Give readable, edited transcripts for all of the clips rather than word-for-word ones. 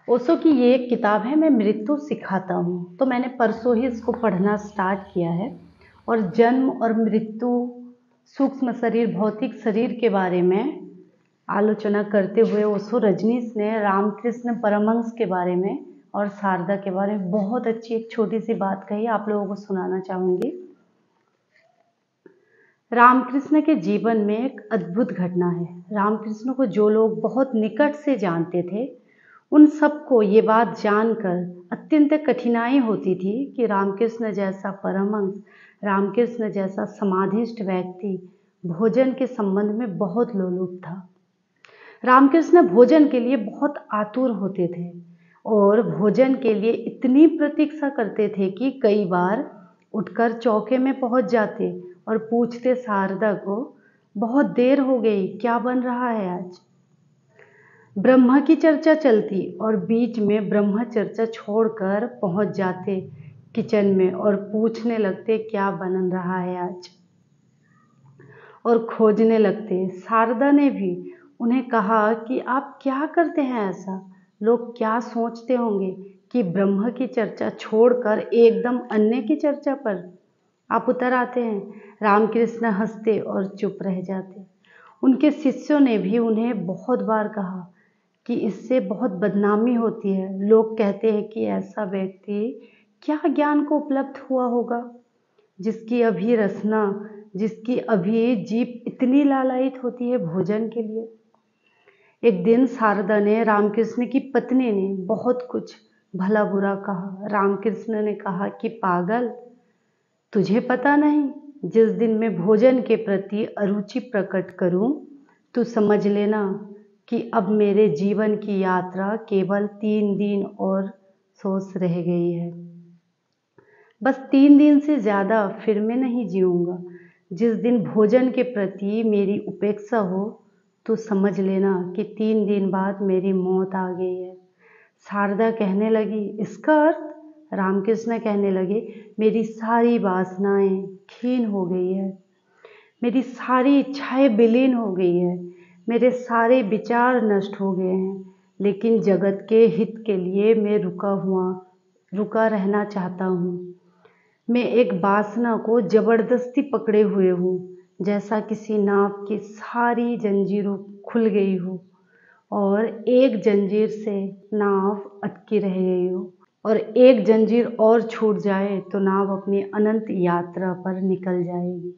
ओशो की ये एक किताब है, मैं मृत्यु सिखाता हूँ। तो मैंने परसों ही इसको पढ़ना स्टार्ट किया है और जन्म और मृत्यु, सूक्ष्म शरीर, भौतिक शरीर के बारे में आलोचना करते हुए ओशो रजनीश ने रामकृष्ण परमहंस के बारे में और शारदा के बारे में बहुत अच्छी एक छोटी सी बात कही, आप लोगों को सुनाना चाहूँगी। रामकृष्ण के जीवन में एक अद्भुत घटना है। रामकृष्ण को जो लोग बहुत निकट से जानते थे, उन सबको ये बात जानकर अत्यंत कठिनाई होती थी कि रामकृष्ण जैसा परमहंस, रामकृष्ण जैसा समाधिष्ठ व्यक्ति भोजन के संबंध में बहुत लोलुप था। रामकृष्ण भोजन के लिए बहुत आतुर होते थे और भोजन के लिए इतनी प्रतीक्षा करते थे कि कई बार उठकर चौके में पहुंच जाते और पूछते शारदा को, बहुत देर हो गई, क्या बन रहा है आज। ब्रह्मा की चर्चा चलती और बीच में ब्रह्म चर्चा छोड़कर पहुंच जाते किचन में और पूछने लगते, क्या बन रहा है आज, और खोजने लगते। शारदा ने भी उन्हें कहा कि आप क्या करते हैं ऐसा, लोग क्या सोचते होंगे कि ब्रह्म की चर्चा छोड़कर एकदम अन्य की चर्चा पर आप उतर आते हैं। रामकृष्ण हंसते और चुप रह जाते। उनके शिष्यों ने भी उन्हें बहुत बार कहा कि इससे बहुत बदनामी होती है। लोग कहते हैं कि ऐसा व्यक्ति क्या ज्ञान को उपलब्ध हुआ होगा, जिसकी अभी रसना, जिसकी अभी जीभ इतनी लालायित होती है भोजन के लिए। एक दिन शारदा ने रामकृष्ण की पत्नी ने बहुत कुछ भला बुरा कहा। रामकृष्ण ने कहा कि पागल, तुझे पता नहीं, जिस दिन मैं भोजन के प्रति अरुचि प्रकट करूं, तो समझ लेना कि अब मेरे जीवन की यात्रा केवल 3 दिन और शेष रह गई है। बस 3 दिन से ज़्यादा फिर मैं नहीं जीऊँगा। जिस दिन भोजन के प्रति मेरी उपेक्षा हो, तो समझ लेना कि 3 दिन बाद मेरी मौत आ गई है। शारदा कहने लगी, इसका अर्थ? रामकृष्ण कहने लगे, मेरी सारी वासनाएं क्षीण हो गई है, मेरी सारी इच्छाएं विलीन हो गई है, मेरे सारे विचार नष्ट हो गए हैं, लेकिन जगत के हित के लिए मैं रुका रहना चाहता हूँ। मैं एक वासना को जबरदस्ती पकड़े हुए हूँ, जैसा किसी नाव की सारी जंजीरों खुल गई हो और एक जंजीर से नाव अटकी रह गई हो, और एक जंजीर और छूट जाए तो नाव अपनी अनंत यात्रा पर निकल जाएगी।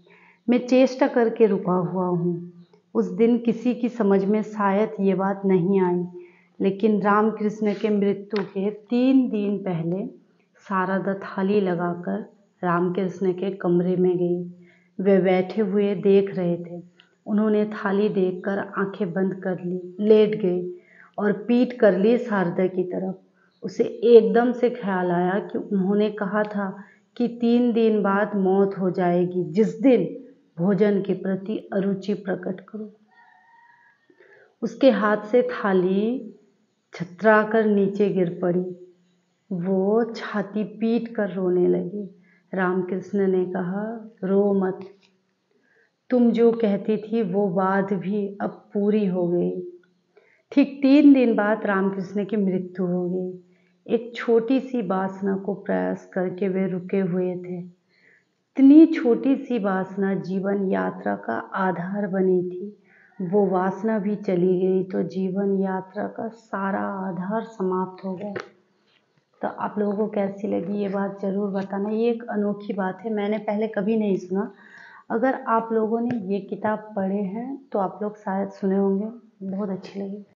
मैं चेष्टा करके रुका हुआ हूँ। उस दिन किसी की समझ में शायद ये बात नहीं आई, लेकिन रामकृष्ण के मृत्यु के 3 दिन पहले शारदा थाली लगाकर रामकृष्ण के कमरे में गई। वे बैठे हुए देख रहे थे। उन्होंने थाली देखकर आंखें बंद कर ली, लेट गए और पीठ कर ली शारदा की तरफ। उसे एकदम से ख्याल आया कि उन्होंने कहा था कि 3 दिन बाद मौत हो जाएगी, जिस दिन भोजन के प्रति अरुचि प्रकट करो। उसके हाथ से थाली छतराकर नीचे गिर पड़ी। वो छाती पीट कर रोने लगी। रामकृष्ण ने कहा, रो मत, तुम जो कहती थी वो बात भी अब पूरी हो गई। ठीक 3 दिन बाद रामकृष्ण की मृत्यु हो गई। एक छोटी सी वासना को प्रयास करके वे रुके हुए थे। इतनी छोटी सी वासना जीवन यात्रा का आधार बनी थी, वो वासना भी चली गई तो जीवन यात्रा का सारा आधार समाप्त हो गया। तो आप लोगों को कैसी लगी ये बात ज़रूर बताना। ये एक अनोखी बात है, मैंने पहले कभी नहीं सुना। अगर आप लोगों ने ये किताब पढ़े हैं तो आप लोग शायद सुने होंगे, बहुत अच्छी लगी।